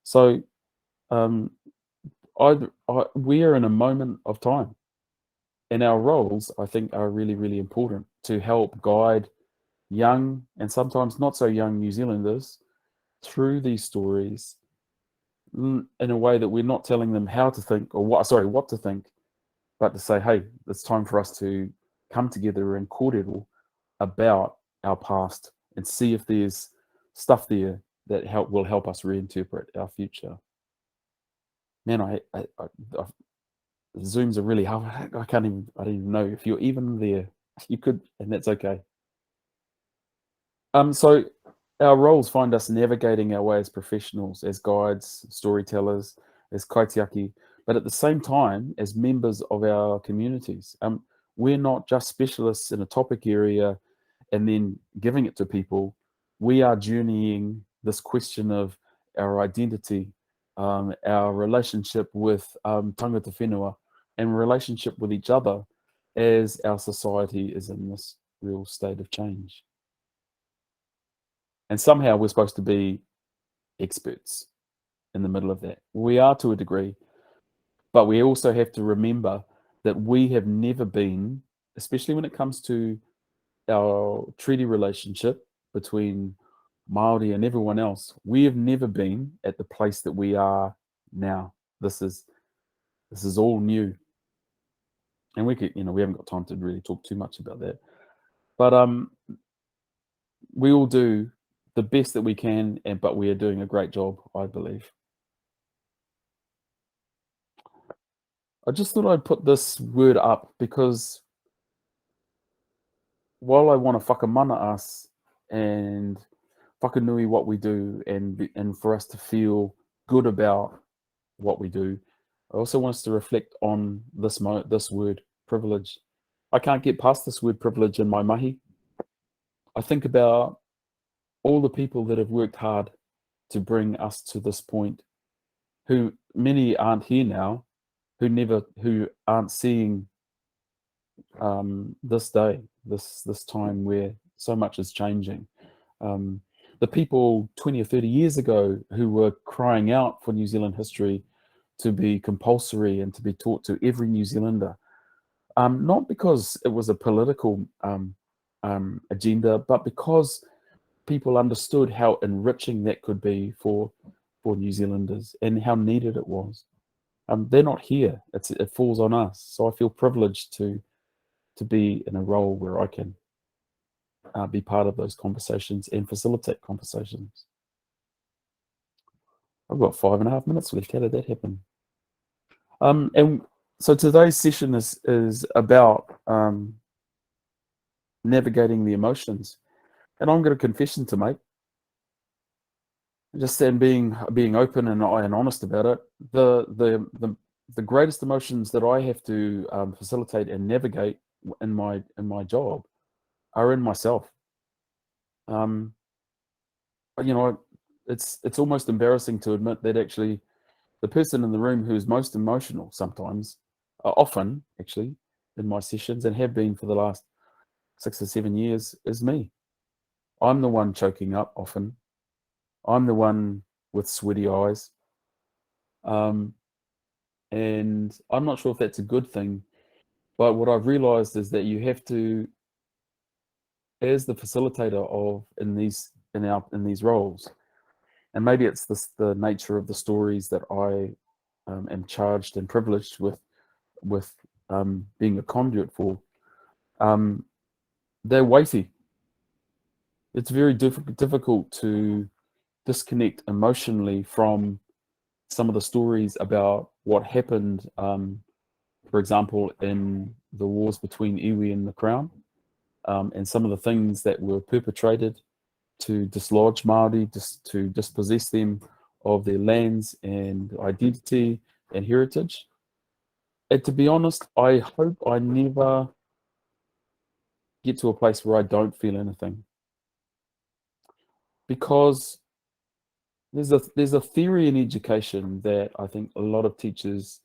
Speaker 4: So, we are in a moment of time, and our roles, I think, are really, really important to help guide young and sometimes not so young New Zealanders through these stories in a way that we're not telling them how to think or what to think, but to say, hey, it's time for us to come together and kōrero about our past and see if there's stuff there that will help us reinterpret our future. Man, I Zooms are really hard. I don't even know if you're even there. You could, and that's okay. So our roles find us navigating our way as professionals, as guides, storytellers, as kaitiaki, but at the same time as members of our communities. We're not just specialists in a topic area and then giving it to people. We are journeying this question of our identity, our relationship with tangata whenua, and relationship with each other as our society is in this real state of change. And somehow we're supposed to be experts in the middle of that. We are to a degree, but we also have to remember that we have never been, especially when it comes to our treaty relationship between Māori and everyone else, we have never been at the place that we are now. This is all new. And we haven't got time to really talk too much about that. But we all do the best that we can, but we are doing a great job, I believe. I just thought I'd put this word up because while I want to whakamana us and whakanui what we do and for us to feel good about what we do, I also want us to reflect on this word, privilege. I can't get past this word privilege in my mahi. I think about all the people that have worked hard to bring us to this point, who many aren't here now, who aren't seeing this day, this time where so much is changing. The people 20 or 30 years ago who were crying out for New Zealand history to be compulsory and to be taught to every New Zealander, not because it was a political agenda, but because people understood how enriching that could be for New Zealanders and how needed it was. They're not here. It falls on us. So I feel privileged to be in a role where I can be part of those conversations and facilitate conversations. I've got 5.5 minutes left. How did that happen? And so today's session is about navigating the emotions. And I'm got a confession to make. Just and being open and honest about it. The greatest emotions that I have to facilitate and navigate in my job are in myself. it's almost embarrassing to admit that actually the person in the room who's most emotional sometimes, often actually in my sessions, and have been for the last 6 or 7 years, is me. I'm the one choking up often. I'm the one with sweaty eyes. And I'm not sure if that's a good thing, but what I've realized is that you have to, as the facilitator of in these roles, and maybe it's the nature of the stories that I am charged and privileged with being a conduit for. They're weighty. It's very difficult to disconnect emotionally from some of the stories about what happened, for example, in the wars between iwi and the Crown, and some of the things that were perpetrated to dislodge Māori, to dispossess them of their lands and identity and heritage. And to be honest, I hope I never get to a place where I don't feel anything, because there's a theory in education that I think a lot of teachers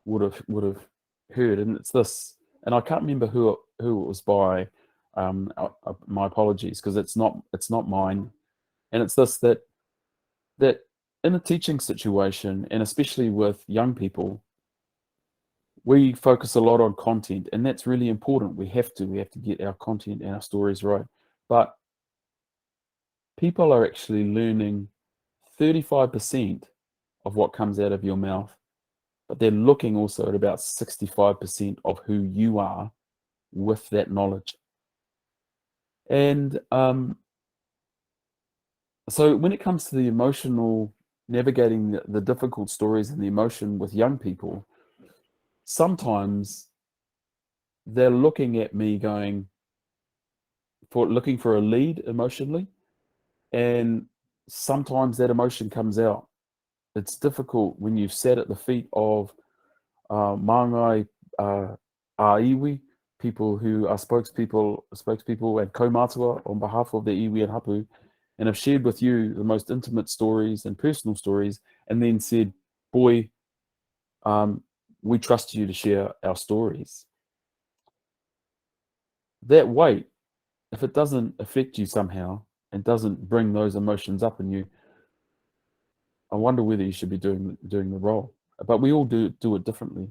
Speaker 4: would have heard, and it's this, and I can't remember who it was by. My apologies, because it's not mine, and it's this, that in a teaching situation, and especially with young people, we focus a lot on content, and that's really important. We have to get our content and our stories right, but people are actually learning 35% of what comes out of your mouth, but they're looking also at about 65% of who you are with that knowledge. And so when it comes to the emotional, navigating the difficult stories and the emotion with young people, sometimes they're looking at me looking for a lead emotionally, and sometimes that emotion comes out. It's difficult when you've sat at the feet of Māngai iwi, people who are spokespeople and kaumātua on behalf of the iwi and hapu, and have shared with you the most intimate stories and personal stories, and then said, boy, we trust you to share our stories. That weight, if it doesn't affect you somehow and doesn't bring those emotions up in you, I wonder whether you should be doing the role. But we all do it differently,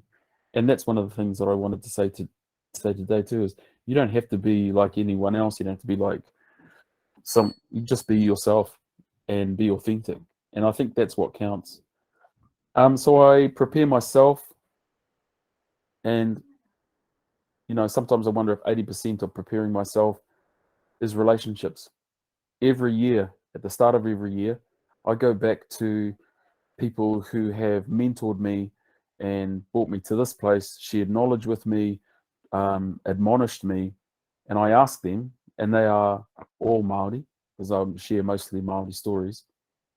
Speaker 4: and that's one of the things that I wanted to say today too. Is you don't have to be like anyone else. You don't have to be like you just be yourself and be authentic, and I think that's what counts. So I prepare myself, and sometimes I wonder if 80% of preparing myself is relationships. Every year, at the start of every year, I go back to people who have mentored me and brought me to this place, shared knowledge with me, admonished me, and I ask them, and they are all Māori, because I share mostly Māori stories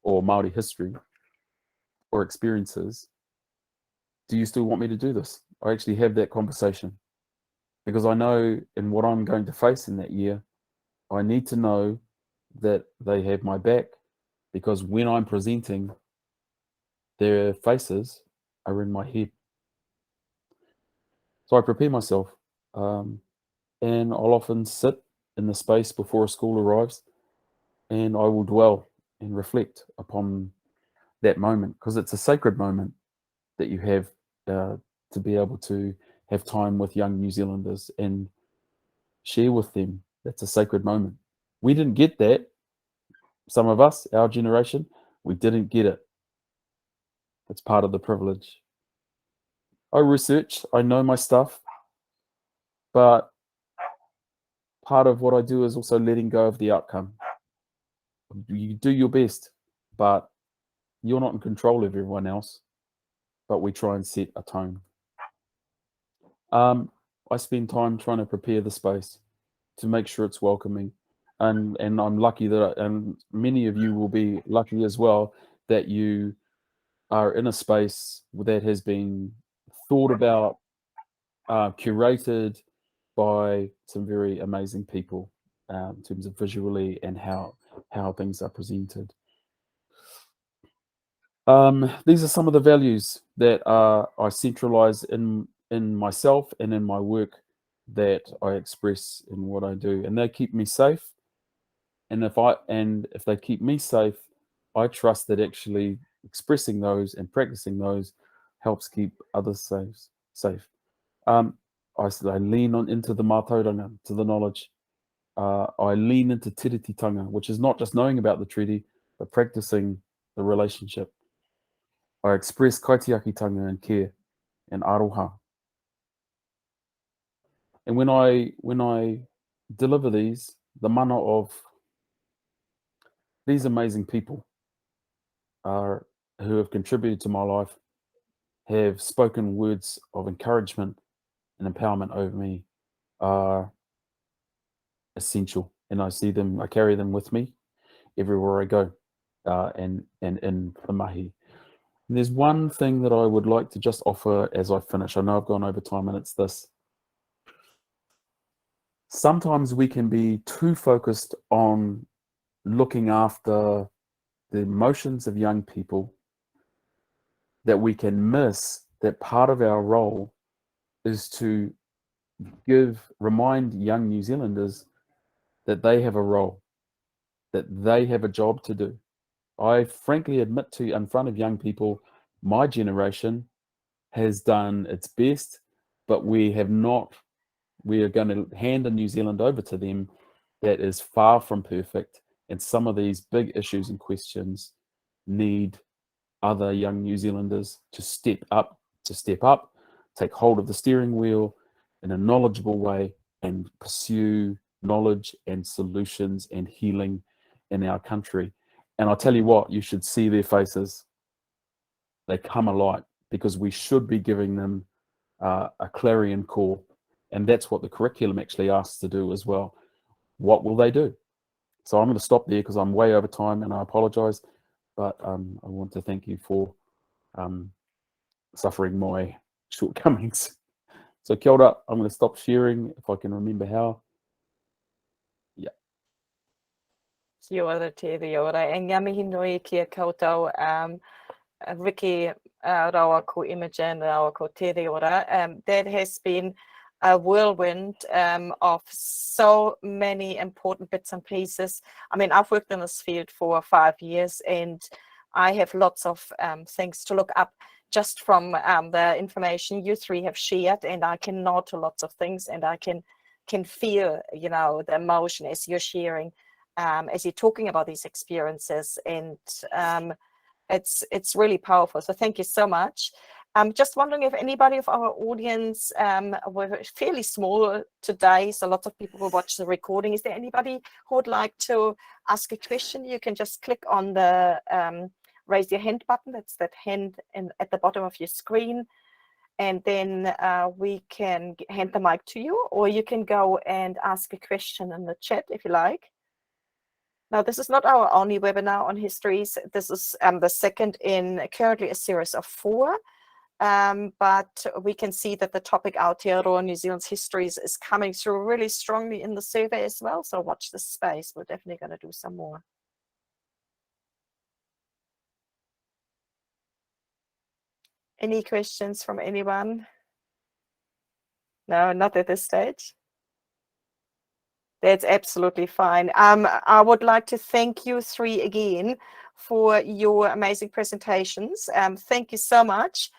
Speaker 4: or Māori history or experiences. Do you still want me to do this? I actually have that conversation, because I know in what I'm going to face in that year, I need to know that they have my back, because when I'm presenting, their faces are in my head. So I prepare myself, and I'll often sit in the space before a school arrives, and I will dwell and reflect upon that moment, because it's a sacred moment that you have, to be able to have time with young New Zealanders and share with them. That's a sacred moment. We didn't get that. Some of us, our generation, we didn't get it. It's part of the privilege. I research, I know my stuff, but part of what I do is also letting go of the outcome. You do your best, but you're not in control of everyone else, but we try and set a tone. I spend time trying to prepare the space to make sure it's welcoming. And I'm lucky and many of you will be lucky as well, that you are in a space that has been thought about, curated by some very amazing people, in terms of visually and how things are presented. These are some of the values that I centralize in myself and in my work that I express in what I do, and they keep me safe. And if they keep me safe, I trust that actually expressing those and practicing those helps keep others safe. I lean on into the mātauranga, to the knowledge. I lean into tirititanga, which is not just knowing about the treaty, but practicing the relationship. I express kaitiakitanga and care and aroha. And when I deliver these, the mana of these amazing people who have contributed to my life have spoken words of encouragement and empowerment over me are essential, and I carry them with me everywhere I go, and in the mahi. And there's one thing that I would like to just offer as I finish. I know I've gone over time, and it's this. Sometimes we can be too focused on looking after the emotions of young people that we can miss that part of our role is to remind young New Zealanders that they have a role, that they have a job to do. I frankly admit to you in front of young people, my generation has done its best, but we are going to hand a New Zealand over to them that is far from perfect. And some of these big issues and questions need other young New Zealanders to step up, take hold of the steering wheel in a knowledgeable way and pursue knowledge and solutions and healing in our country. And I'll tell you what, you should see their faces. They come alight because we should be giving them a clarion call. And that's what the curriculum actually asks to do as well. What will they do? So I'm going to stop there because I'm way over time and I apologize. But I want to thank you for suffering my shortcomings. So kia ora, I'm going to stop sharing if I can remember how. Yeah.
Speaker 1: Kia ora, Tereora. E ngā mihi nui kia koutou, Ricky, rawa ko Imogen, rawa ko Tereora. That has been a whirlwind of so many important bits and pieces. I mean, I've worked in this field for 5 years and I have lots of things to look up just from the information you three have shared, and I can nod to lots of things, and I can feel, you know, the emotion as you're sharing, as you're talking about these experiences, and it's really powerful. So thank you so much. I'm just wondering if anybody of our audience, we're fairly small today, so lots of people will watch the recording. Is there anybody who would like to ask a question? You can just click on the raise your hand button. That's that hand at the bottom of your screen. And then we can hand the mic to you, or you can go and ask a question in the chat if you like. Now, this is not our only webinar on histories. This is the second in currently a series of 4. But we can see that the topic Aotearoa New Zealand's histories is coming through really strongly in the survey as well. So watch this space. We're definitely going to do some more. Any questions from anyone? No, not at this stage. That's absolutely fine. I would like to thank you three again for your amazing presentations. Thank you so much.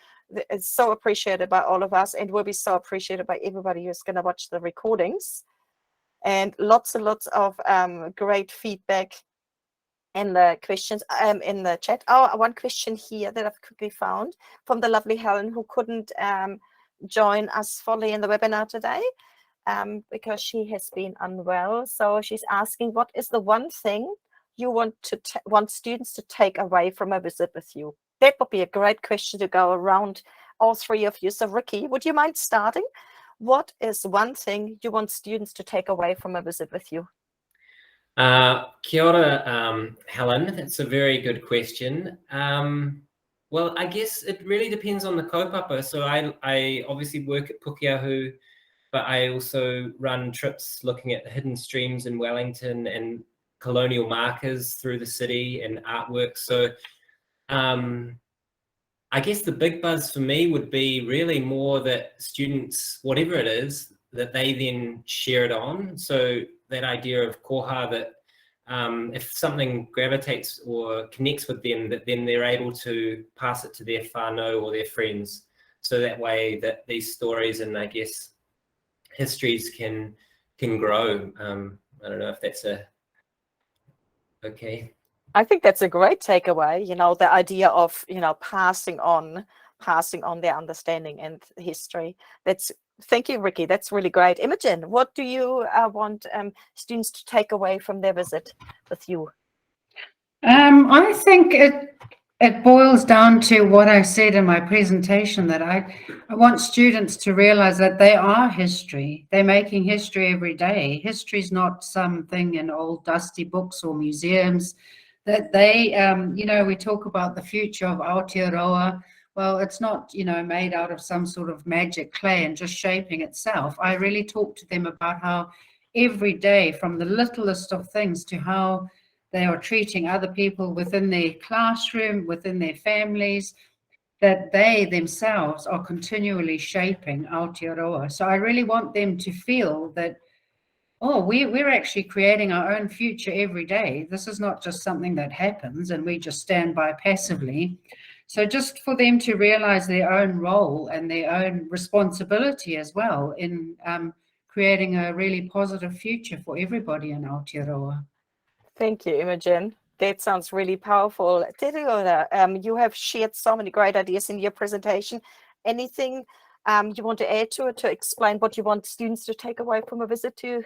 Speaker 1: It's so appreciated by all of us, and will be so appreciated by everybody who's going to watch the recordings. And lots and lots of great feedback and the questions in the chat. Oh, one question here that I've quickly found from the lovely Helen, who couldn't join us fully in the webinar today because she has been unwell. So she's asking, what is the one thing you want students to take away from a visit with you? That would be a great question to go around all three of you. So Ricky, would you mind starting? What is one thing you want students to take away from a visit with you?
Speaker 2: Kia ora, Helen. That's a very good question. Well, I guess it really depends on the kaupapa. So I obviously work at Pukeahu, but I also run trips looking at hidden streams in Wellington and colonial markers through the city and artwork. So I guess the big buzz for me would be really more that students, whatever it is, that they then share it on. So that idea of koha, that if something gravitates or connects with them, that then they're able to pass it to their whānau or their friends. So that way that these stories and I guess histories can grow. I don't know if that's okay.
Speaker 1: I think that's a great takeaway, the idea of, passing on their understanding and history. Thank you, Ricky. That's really great. Imogen, what do you want students to take away from their visit with you?
Speaker 3: I think it boils down to what I said in my presentation, that I want students to realize that they are history. They're making history every day. History is not something in old dusty books or museums. That they, we talk about the future of Aotearoa. Well, it's not, made out of some sort of magic clay and just shaping itself. I really talk to them about how every day, from the littlest of things to how they are treating other people within their classroom, within their families, that they themselves are continually shaping Aotearoa. So I really want them to feel that, we're actually creating our own future every day. This is not just something that happens and we just stand by passively. So just for them to realize their own role and their own responsibility as well in creating a really positive future for everybody in Aotearoa.
Speaker 1: Thank you, Imogen. That sounds really powerful. Tereora, you have shared so many great ideas in your presentation. Anything you want to add to it to explain what you want students to take away from a visit to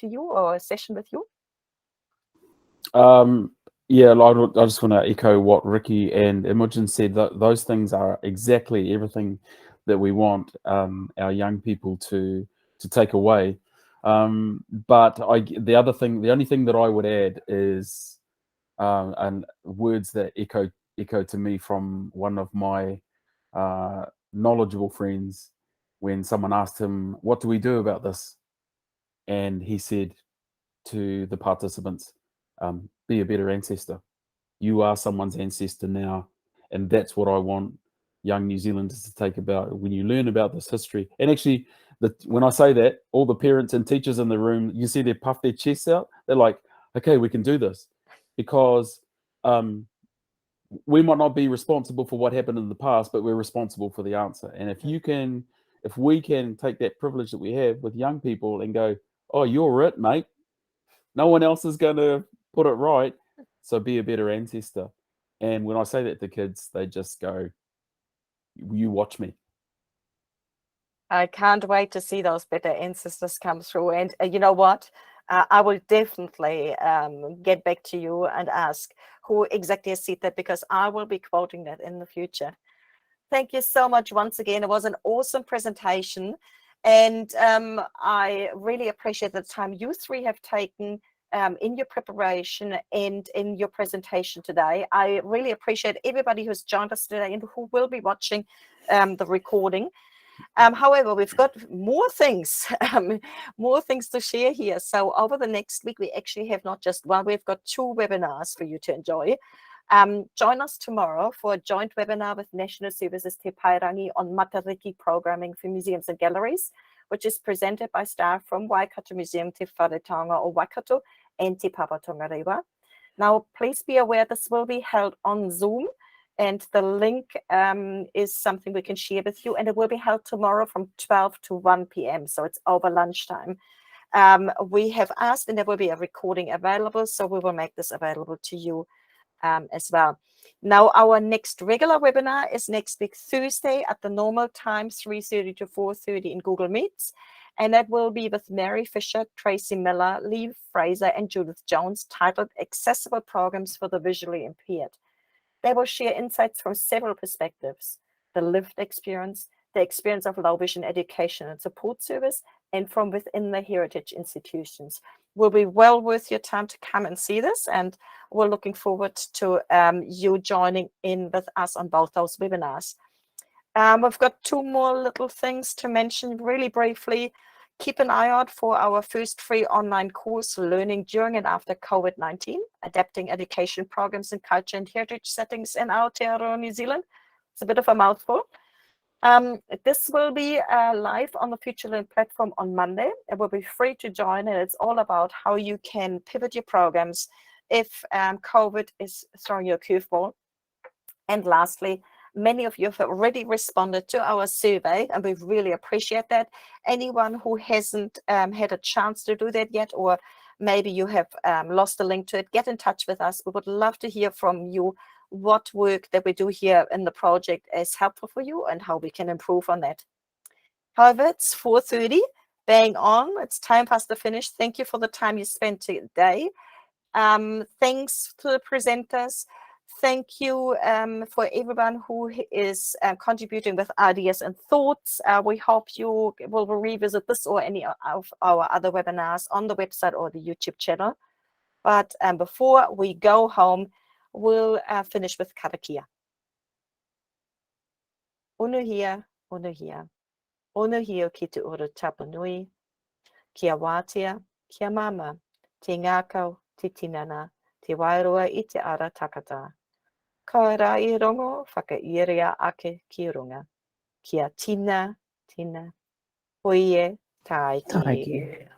Speaker 1: you or a session with you?
Speaker 4: Yeah, I just want to echo what Ricky and Imogen said. Those things are exactly everything that we want our young people to take away. But the only thing that I would add is and words that echo to me from one of my knowledgeable friends when someone asked him, "What do we do about this?" And he said to the participants, "Be a better ancestor. You are someone's ancestor now." And that's what I want young New Zealanders to take about when you learn about this history. And actually, when I say that, all the parents and teachers in the room, you see they puff their chests out. They're like, okay, we can do this. Because we might not be responsible for what happened in the past, but we're responsible for the answer. And if we can take that privilege that we have with young people and go, "Oh, you're it, mate. No one else is going to put it right. So be a better ancestor." And when I say that to kids, they just go, "You watch me."
Speaker 1: I can't wait to see those better ancestors come through. And you know what? I will definitely get back to you and ask who exactly has said that, because I will be quoting that in the future. Thank you so much once again. It was an awesome presentation. And I really appreciate the time you three have taken in your preparation and in your presentation today. I really appreciate everybody who's joined us today and who will be watching the recording. However, we've got more things to share here. So over the next week, we actually have not just one, we've got 2 webinars for you to enjoy. Join us tomorrow for a joint webinar with National Services Te Paerangi on Matariki programming for museums and galleries, which is presented by staff from Waikato Museum Te Wharetonga o Waikato and Te Papatongarewa. Now, please be aware this will be held on Zoom, and the link is something we can share with you, and it will be held tomorrow from 12 to 1 p.m. So it's over lunchtime. We have asked, and there will be a recording available, so we will make this available to you as well. Now, our next regular webinar is next week, Thursday at the normal time, 3:30 to 4:30 in Google Meets. And that will be with Mary Fisher, Tracy Miller, Lee Fraser, and Judith Jones, titled Accessible Programs for the Visually Impaired. They will share insights from several perspectives: the lived experience, the experience of low vision education and support service, and from within the heritage institutions. Will be well worth your time to come and see this, and we're looking forward to you joining in with us on both those webinars. We've got 2 more little things to mention really briefly. Keep an eye out for our first free online course, Learning During and After COVID-19, Adapting Education Programs in Culture and Heritage Settings in Aotearoa, New Zealand. It's a bit of a mouthful. This will be live on the FutureLearn platform on Monday. It will be free to join, and it's all about how you can pivot your programs if COVID is throwing you a curveball. And lastly, many of you have already responded to our survey, and we really appreciate that. Anyone who hasn't had a chance to do that yet, or maybe you have lost the link to it, get in touch with us. We would love to hear from you what work that we do here in the project is helpful for you and how we can improve on that. However, it's 4:30, bang on. It's time for us to finish. Thank you for the time you spent today. Thanks to the presenters. Thank you for everyone who is contributing with ideas and thoughts. We hope you will revisit this or any of our other webinars on the website or the YouTube channel. But before we go home, we'll finish with karakia. Unuhia, unuhia. Unuhia ki te ora tapanui. Kia wātea, kia mama. Te ngākau, te tinana. Te wairoa i te ara takata. Ka rā I rongo, whakairea ake ki runga. Kia tina, tina. Hoie, taiki.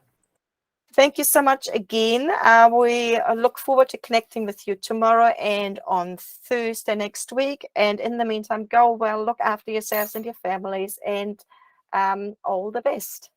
Speaker 1: Thank you so much again. We look forward to connecting with you tomorrow and on Thursday next week. And in the meantime, go well, look after yourselves and your families, and all the best.